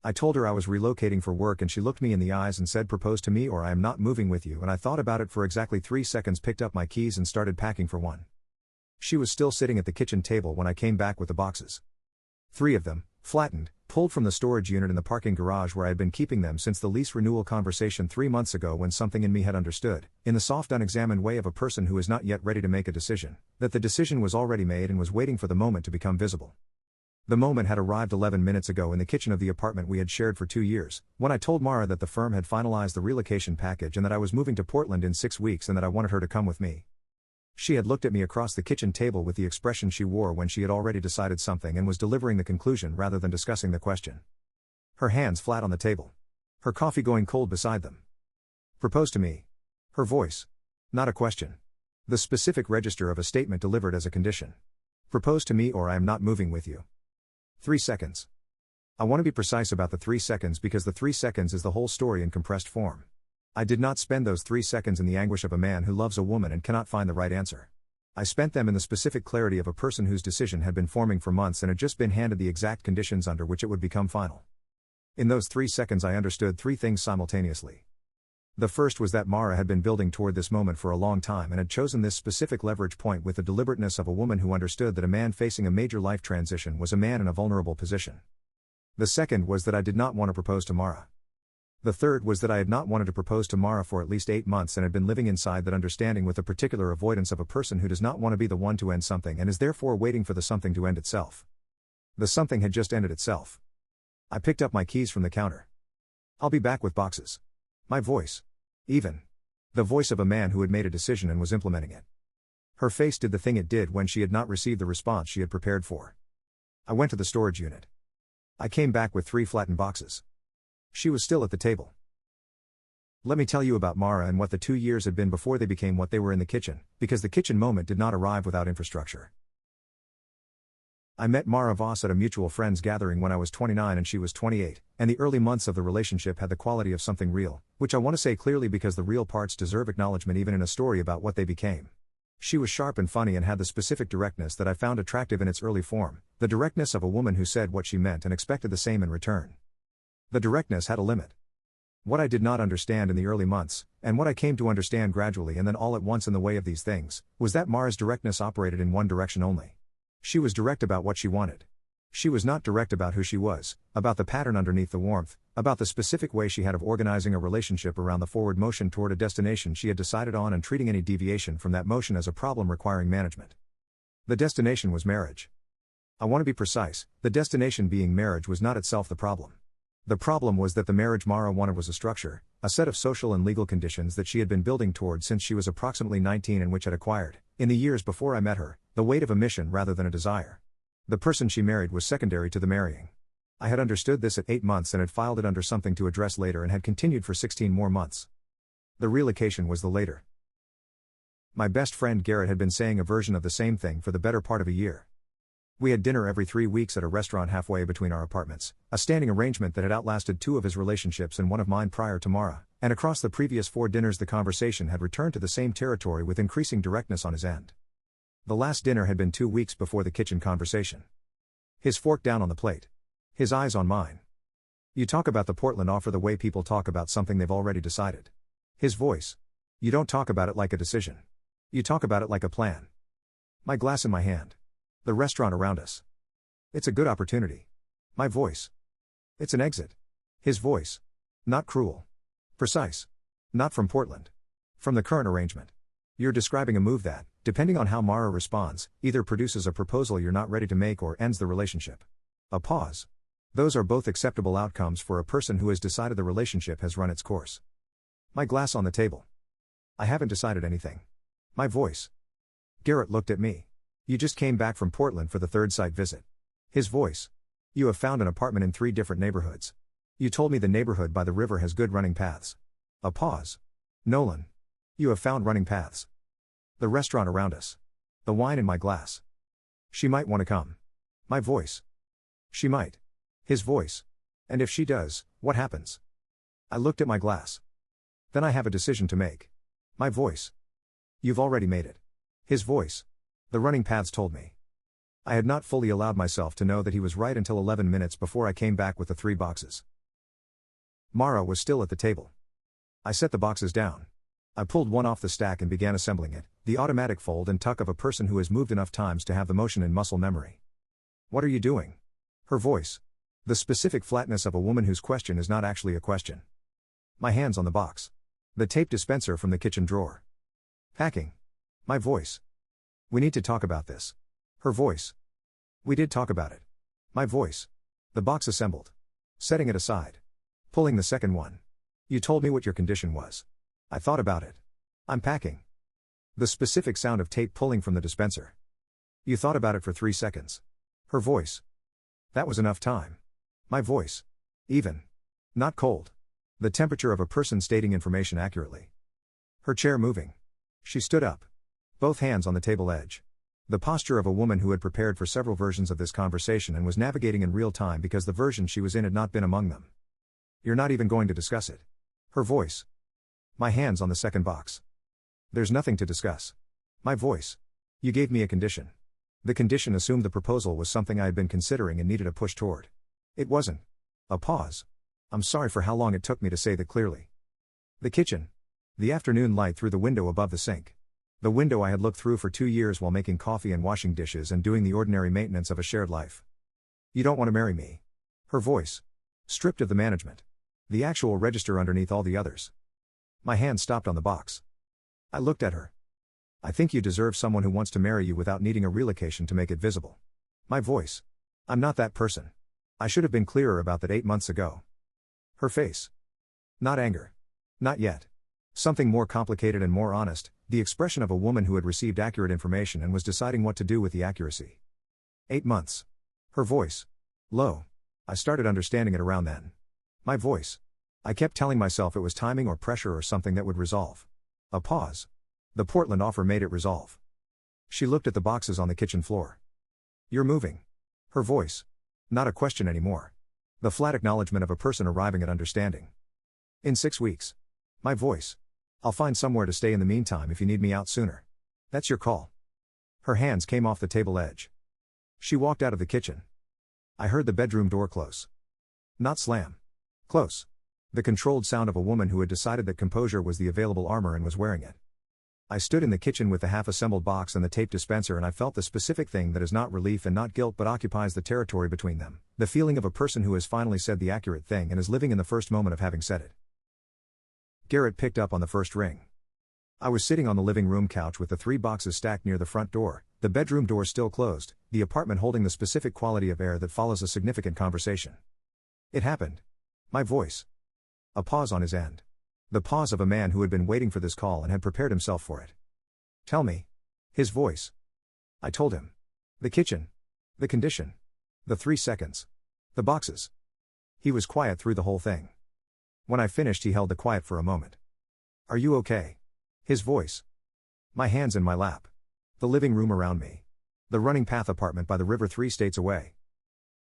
I told her I was relocating for work and she looked me in the eyes and said propose to me or I am not moving with you, and I thought about it for exactly 3 seconds, picked up my keys and started packing for one. She was still sitting at the kitchen table when I came back with the boxes. 3 of them, flattened, pulled from the storage unit in the parking garage where I had been keeping them since the lease renewal conversation 3 months ago, when something in me had understood, in the soft unexamined way of a person who is not yet ready to make a decision, that the decision was already made and was waiting for the moment to become visible. The moment had arrived 11 minutes ago in the kitchen of the apartment we had shared for 2 years, when I told Mara that the firm had finalized the relocation package and that I was moving to Portland in 6 weeks and that I wanted her to come with me. She had looked at me across the kitchen table with the expression she wore when she had already decided something and was delivering the conclusion rather than discussing the question. Her hands flat on the table. Her coffee going cold beside them. Propose to me. Her voice. Not a question. The specific register of a statement delivered as a condition. Propose to me or I am not moving with you. 3 seconds. I want to be precise about the 3 seconds because the 3 seconds is the whole story in compressed form. I did not spend those 3 seconds in the anguish of a man who loves a woman and cannot find the right answer. I spent them in the specific clarity of a person whose decision had been forming for months and had just been handed the exact conditions under which it would become final. In those 3 seconds I understood 3 things simultaneously. The first was that Mara had been building toward this moment for a long time and had chosen this specific leverage point with the deliberateness of a woman who understood that a man facing a major life transition was a man in a vulnerable position. The second was that I did not want to propose to Mara. The third was that I had not wanted to propose to Mara for at least 8 months and had been living inside that understanding with a particular avoidance of a person who does not want to be the one to end something and is therefore waiting for the something to end itself. The something had just ended itself. I picked up my keys from the counter. I'll be back with boxes. My voice. Even. The voice of a man who had made a decision and was implementing it. Her face did the thing it did when she had not received the response she had prepared for. I went to the storage unit. I came back with 3 flattened boxes. She was still at the table. Let me tell you about Mara and what the 2 years had been before they became what they were in the kitchen, because the kitchen moment did not arrive without infrastructure. I met Mara Voss at a mutual friends gathering when I was 29 and she was 28, and the early months of the relationship had the quality of something real, which I want to say clearly because the real parts deserve acknowledgement even in a story about what they became. She was sharp and funny and had the specific directness that I found attractive in its early form, the directness of a woman who said what she meant and expected the same in return. The directness had a limit. What I did not understand in the early months, and what I came to understand gradually and then all at once in the way of these things, was that Mara's directness operated in one direction only. She was direct about what she wanted. She was not direct about who she was, about the pattern underneath the warmth, about the specific way she had of organizing a relationship around the forward motion toward a destination she had decided on and treating any deviation from that motion as a problem requiring management. The destination was marriage. I want to be precise, the destination being marriage was not itself the problem. The problem was that the marriage Mara wanted was a structure, a set of social and legal conditions that she had been building toward since she was approximately 19 and which had acquired, in the years before I met her, the weight of a mission rather than a desire. The person she married was secondary to the marrying. I had understood this at 8 months and had filed it under something to address later and had continued for 16 more months. The relocation was the later. My best friend Garrett had been saying a version of the same thing for the better part of a year. We had dinner every 3 weeks at a restaurant halfway between our apartments, a standing arrangement that had outlasted 2 of his relationships and one of mine prior to Mara, and across the previous 4 dinners the conversation had returned to the same territory with increasing directness on his end. The last dinner had been 2 weeks before the kitchen conversation. His fork down on the plate. His eyes on mine. You talk about the Portland offer the way people talk about something they've already decided. His voice. You don't talk about it like a decision. You talk about it like a plan. My glass in my hand. The restaurant around us. It's a good opportunity. My voice. It's an exit. His voice. Not cruel. Precise. Not from Portland. From the current arrangement. You're describing a move that, depending on how Mara responds, either produces a proposal you're not ready to make or ends the relationship. A pause. Those are both acceptable outcomes for a person who has decided the relationship has run its course. My glass on the table. I haven't decided anything. My voice. Garrett looked at me. You just came back from Portland for the 3rd site visit. His voice. You have found an apartment in 3 different neighborhoods. You told me the neighborhood by the river has good running paths. A pause. Nolan. You have found running paths. The restaurant around us. The wine in my glass. She might want to come. My voice. She might. His voice. And if she does, what happens? I looked at my glass. Then I have a decision to make. My voice. You've already made it. His voice. The running paths told me. I had not fully allowed myself to know that he was right until 11 minutes before I came back with the 3 boxes. Mara was still at the table. I set the boxes down. I pulled one off the stack and began assembling it, the automatic fold and tuck of a person who has moved enough times to have the motion in muscle memory. What are you doing? Her voice. The specific flatness of a woman whose question is not actually a question. My hands on the box. The tape dispenser from the kitchen drawer. Packing. My voice. We need to talk about this. Her voice. We did talk about it. My voice. The box assembled. Setting it aside. Pulling the second one. You told me what your condition was. I thought about it. I'm packing. The specific sound of tape pulling from the dispenser. You thought about it for 3 seconds. Her voice. That was enough time. My voice. Even. Not cold. The temperature of a person stating information accurately. Her chair moving. She stood up. Both hands on the table edge. The posture of a woman who had prepared for several versions of this conversation and was navigating in real time because the version she was in had not been among them. You're not even going to discuss it. Her voice. My hands on the second box. There's nothing to discuss. My voice. You gave me a condition. The condition assumed the proposal was something I had been considering and needed a push toward. It wasn't. A pause. I'm sorry for how long it took me to say that clearly. The kitchen. The afternoon light through the window above the sink. The window I had looked through for 2 years while making coffee and washing dishes and doing the ordinary maintenance of a shared life. You don't want to marry me. Her voice. Stripped of the management. The actual register underneath all the others. My hand stopped on the box. I looked at her. I think you deserve someone who wants to marry you without needing a relocation to make it visible. My voice. I'm not that person. I should have been clearer about that 8 months ago. Her face. Not anger. Not yet. Something more complicated and more honest, the expression of a woman who had received accurate information and was deciding what to do with the accuracy. 8 months. Her voice. Low. I started understanding it around then. My voice. I kept telling myself it was timing or pressure or something that would resolve. A pause. The Portland offer made it resolve. She looked at the boxes on the kitchen floor. You're moving. Her voice. Not a question anymore. The flat acknowledgement of a person arriving at understanding. In 6 weeks. My voice. I'll find somewhere to stay in the meantime if you need me out sooner. That's your call. Her hands came off the table edge. She walked out of the kitchen. I heard the bedroom door close. Not slam. Close. The controlled sound of a woman who had decided that composure was the available armor and was wearing it. I stood in the kitchen with the half-assembled box and the tape dispenser and I felt the specific thing that is not relief and not guilt but occupies the territory between them, the feeling of a person who has finally said the accurate thing and is living in the first moment of having said it. Garrett picked up on the first ring. I was sitting on the living room couch with the 3 boxes stacked near the front door, the bedroom door still closed, the apartment holding the specific quality of air that follows a significant conversation. It happened. My voice. A pause on his end. The pause of a man who had been waiting for this call and had prepared himself for it. Tell me. His voice. I told him. The kitchen. The condition. The 3 seconds. The boxes. He was quiet through the whole thing. When I finished, he held the quiet for a moment. Are you okay? His voice. My hands in my lap. The living room around me. The running path apartment by the river 3 states away.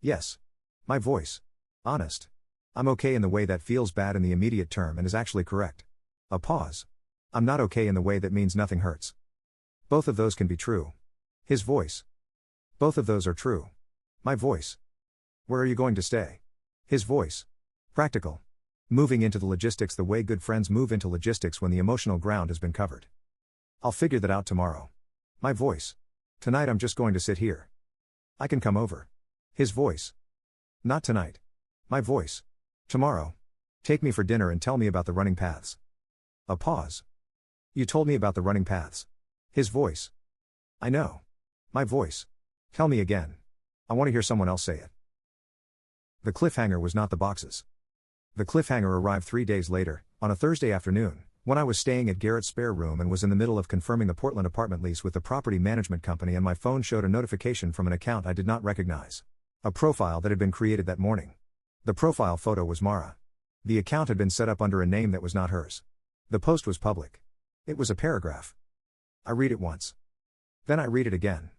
Yes. My voice. Honest. I'm okay in the way that feels bad in the immediate term and is actually correct. A pause. I'm not okay in the way that means nothing hurts. Both of those can be true. His voice. Both of those are true. My voice. Where are you going to stay? His voice. Practical. Moving into the logistics the way good friends move into logistics when the emotional ground has been covered. I'll figure that out tomorrow. My voice. Tonight I'm just going to sit here. I can come over. His voice. Not tonight. My voice. Tomorrow. Take me for dinner and tell me about the running paths. A pause. You told me about the running paths. His voice. I know. My voice. Tell me again. I want to hear someone else say it. The cliffhanger was not the boxes. The cliffhanger arrived 3 days later, on a Thursday afternoon, when I was staying at Garrett's spare room and was in the middle of confirming the Portland apartment lease with the property management company, and my phone showed a notification from an account I did not recognize. A profile that had been created that morning. The profile photo was Mara. The account had been set up under a name that was not hers. The post was public. It was a paragraph. I read it once. Then I read it again.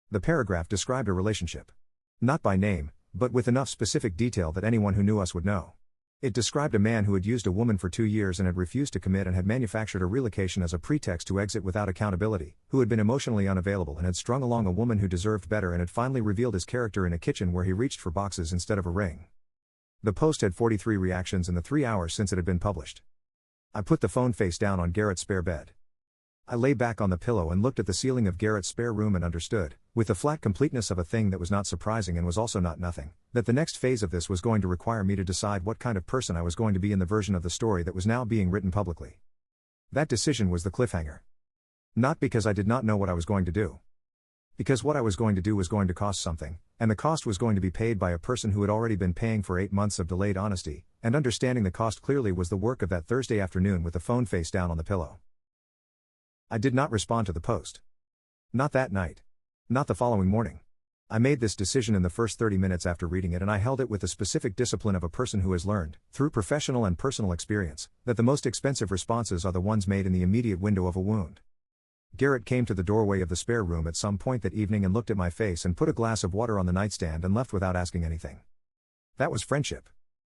The paragraph described a relationship. Not by name, but with enough specific detail that anyone who knew us would know. It described a man who had used a woman for 2 years and had refused to commit and had manufactured a relocation as a pretext to exit without accountability, who had been emotionally unavailable and had strung along a woman who deserved better and had finally revealed his character in a kitchen where he reached for boxes instead of a ring. The post had 43 reactions in the 3 hours since it had been published. I put the phone face down on Garrett's spare bed. I lay back on the pillow and looked at the ceiling of Garrett's spare room and understood, with the flat completeness of a thing that was not surprising and was also not nothing, that the next phase of this was going to require me to decide what kind of person I was going to be in the version of the story that was now being written publicly. That decision was the cliffhanger. Not because I did not know what I was going to do. Because what I was going to do was going to cost something, and the cost was going to be paid by a person who had already been paying for 8 months of delayed honesty, and understanding the cost clearly was the work of that Thursday afternoon with the phone face down on the pillow. I did not respond to the post. Not that night. Not the following morning. I made this decision in the first 30 minutes after reading it, and I held it with the specific discipline of a person who has learned, through professional and personal experience, that the most expensive responses are the ones made in the immediate window of a wound. Garrett came to the doorway of the spare room at some point that evening and looked at my face and put a glass of water on the nightstand and left without asking anything. That was friendship.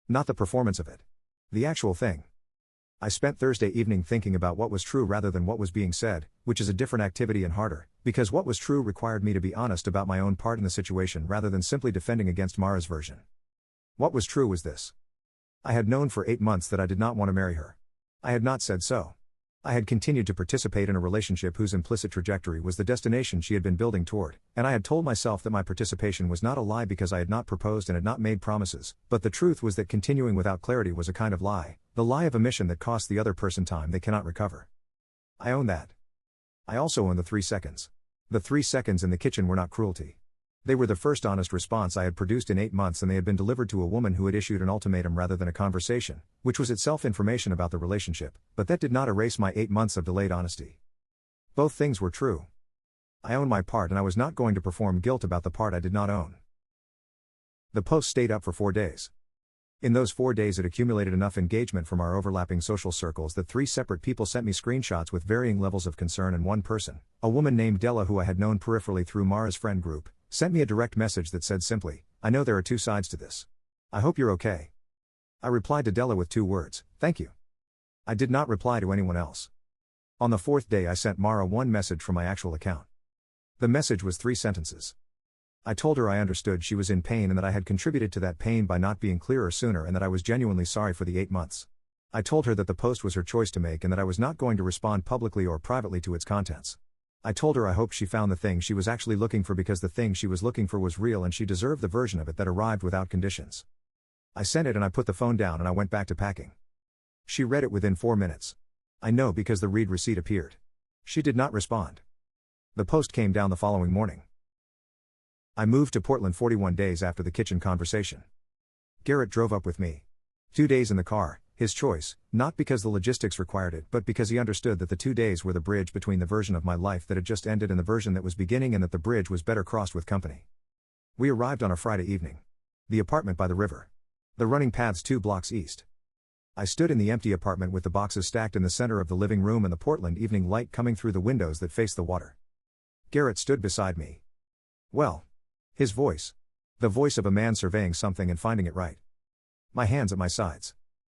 Not the performance of it. The actual thing. I spent Thursday evening thinking about what was true rather than what was being said, which is a different activity and harder, because what was true required me to be honest about my own part in the situation rather than simply defending against Mara's version. What was true was this. I had known for 8 months that I did not want to marry her. I had not said so. I had continued to participate in a relationship whose implicit trajectory was the destination she had been building toward, and I had told myself that my participation was not a lie because I had not proposed and had not made promises, but the truth was that continuing without clarity was a kind of lie, the lie of omission that costs the other person time they cannot recover. I own that. I also own the 3 seconds. The 3 seconds in the kitchen were not cruelty. They were the first honest response I had produced in 8 months, and they had been delivered to a woman who had issued an ultimatum rather than a conversation, which was itself information about the relationship, but that did not erase my 8 months of delayed honesty. Both things were true. I owned my part, and I was not going to perform guilt about the part I did not own. The post stayed up for 4 days. In those 4 days it accumulated enough engagement from our overlapping social circles that 3 separate people sent me screenshots with varying levels of concern, and one person, a woman named Della who I had known peripherally through Mara's friend group, sent me a direct message that said simply, "I know there are 2 sides to this. I hope you're okay." I replied to Della with 2 words, "Thank you." I did not reply to anyone else. On the 4th day I sent Mara one message from my actual account. The message was 3 sentences. I told her I understood she was in pain and that I had contributed to that pain by not being clearer sooner, and that I was genuinely sorry for the 8 months. I told her that the post was her choice to make and that I was not going to respond publicly or privately to its contents. I told her I hoped she found the thing she was actually looking for, because the thing she was looking for was real and she deserved the version of it that arrived without conditions. I sent it and I put the phone down and I went back to packing. She read it within 4 minutes. I know because the read receipt appeared. She did not respond. The post came down the following morning. I moved to Portland 41 days after the kitchen conversation. Garrett drove up with me. 2 days in the car, his choice, not because the logistics required it but because he understood that the 2 days were the bridge between the version of my life that had just ended and the version that was beginning, and that the bridge was better crossed with company. We arrived on a Friday evening. The apartment by the river. The running paths 2 blocks east. I stood in the empty apartment with the boxes stacked in the center of the living room and the Portland evening light coming through the windows that faced the water. Garrett stood beside me. Well. His voice. The voice of a man surveying something and finding it right. My hands at my sides.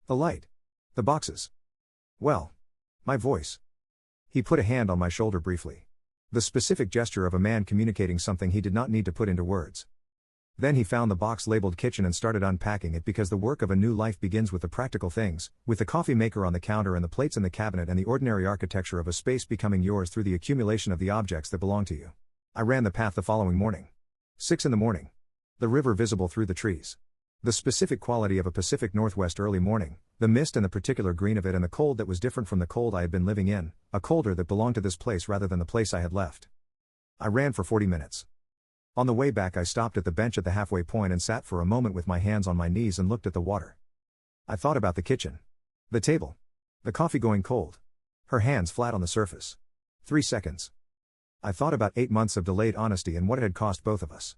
The light. The boxes. Well. My voice. He put a hand on my shoulder briefly. The specific gesture of a man communicating something he did not need to put into words. Then he found the box labeled kitchen and started unpacking it, because the work of a new life begins with the practical things, with the coffee maker on the counter and the plates in the cabinet and the ordinary architecture of a space becoming yours through the accumulation of the objects that belong to you. I ran the path the following morning. 6 in the morning. The river visible through the trees. The specific quality of a Pacific Northwest early morning, the mist and the particular green of it, and the cold that was different from the cold I had been living in, a colder that belonged to this place rather than the place I had left. I ran for 40 minutes. On the way back I stopped at the bench at the halfway point and sat for a moment with my hands on my knees and looked at the water. I thought about the kitchen. The table. The coffee going cold. Her hands flat on the surface. 3 seconds. I thought about 8 months of delayed honesty and what it had cost both of us.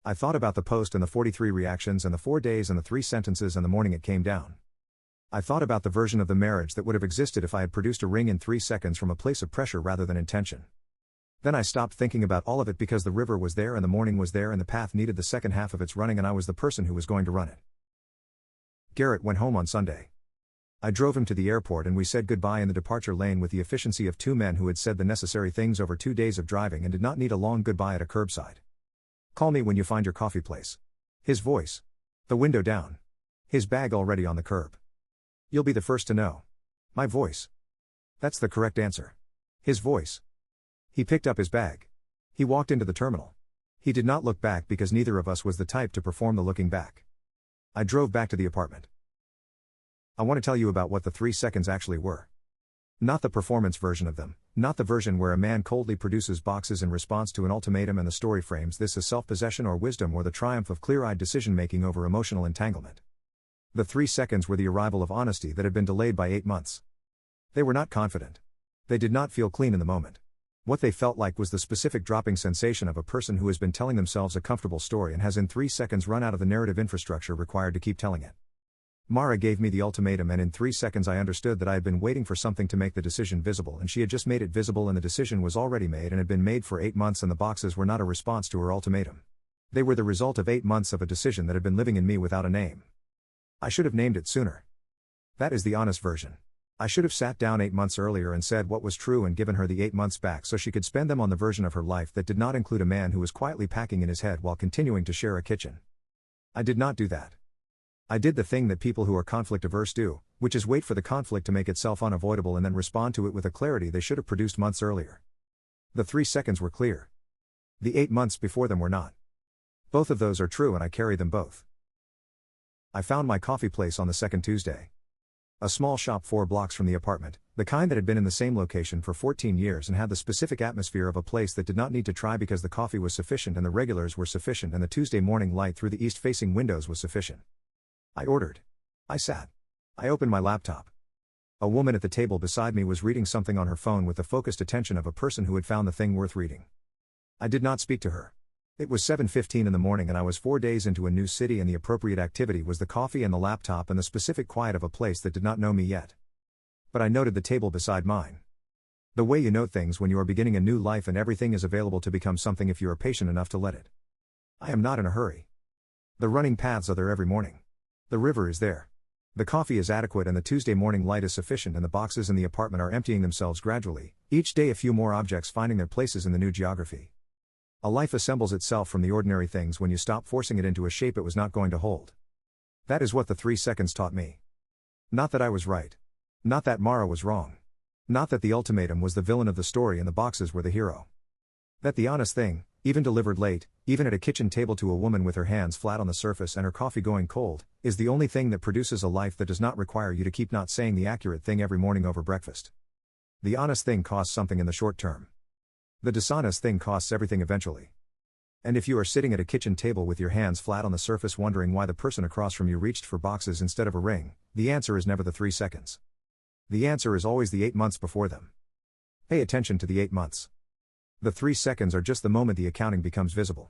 I thought about the post and the 43 reactions and the 4 days and the 3 sentences and the morning it came down. I thought about the version of the marriage that would have existed if I had produced a ring in 3 seconds from a place of pressure rather than intention. Then I stopped thinking about all of it, because the river was there and the morning was there and the path needed the second half of its running, and I was the person who was going to run it. Garrett went home on Sunday. I drove him to the airport and we said goodbye in the departure lane with the efficiency of 2 men who had said the necessary things over 2 days of driving and did not need a long goodbye at a curbside. Call me when you find your coffee place. His voice. The window down. His bag already on the curb. You'll be the first to know. My voice. That's the correct answer. His voice. He picked up his bag. He walked into the terminal. He did not look back because neither of us was the type to perform the looking back. I drove back to the apartment. I want to tell you about what the 3 seconds actually were. Not the performance version of them, not the version where a man coldly produces boxes in response to an ultimatum and the story frames this as self-possession or wisdom or the triumph of clear-eyed decision-making over emotional entanglement. The 3 seconds were the arrival of honesty that had been delayed by 8 months. They were not confident. They did not feel clean in the moment. What they felt like was the specific dropping sensation of a person who has been telling themselves a comfortable story and has in 3 seconds run out of the narrative infrastructure required to keep telling it. Mara gave me the ultimatum and in 3 seconds I understood that I had been waiting for something to make the decision visible and she had just made it visible and the decision was already made and had been made for 8 months and the boxes were not a response to her ultimatum. They were the result of 8 months of a decision that had been living in me without a name. I should have named it sooner. That is the honest version. I should have sat down 8 months earlier and said what was true and given her the 8 months back so she could spend them on the version of her life that did not include a man who was quietly packing in his head while continuing to share a kitchen. I did not do that. I did the thing that people who are conflict averse do, which is wait for the conflict to make itself unavoidable and then respond to it with a clarity they should have produced months earlier. The 3 seconds were clear. The 8 months before them were not. Both of those are true and I carry them both. I found my coffee place on the second Tuesday. A small shop 4 blocks from the apartment, the kind that had been in the same location for 14 years and had the specific atmosphere of a place that did not need to try because the coffee was sufficient and the regulars were sufficient and the Tuesday morning light through the east-facing windows was sufficient. I ordered. I sat. I opened my laptop. A woman at the table beside me was reading something on her phone with the focused attention of a person who had found the thing worth reading. I did not speak to her. It was 7:15 in the morning and I was 4 days into a new city and the appropriate activity was the coffee and the laptop and the specific quiet of a place that did not know me yet. But I noted the table beside mine. The way you note things when you are beginning a new life and everything is available to become something if you are patient enough to let it. I am not in a hurry. The running paths are there every morning. The river is there. The coffee is adequate and the Tuesday morning light is sufficient and the boxes in the apartment are emptying themselves gradually, each day a few more objects finding their places in the new geography. A life assembles itself from the ordinary things when you stop forcing it into a shape it was not going to hold. That is what the 3 seconds taught me. Not that I was right. Not that Mara was wrong. Not that the ultimatum was the villain of the story and the boxes were the hero. That the honest thing, even delivered late, even at a kitchen table to a woman with her hands flat on the surface and her coffee going cold, is the only thing that produces a life that does not require you to keep not saying the accurate thing every morning over breakfast. The honest thing costs something in the short term. The dishonest thing costs everything eventually. And if you are sitting at a kitchen table with your hands flat on the surface wondering why the person across from you reached for boxes instead of a ring, the answer is never the 3 seconds. The answer is always the 8 months before them. Pay attention to the 8 months. The 3 seconds are just the moment the accounting becomes visible.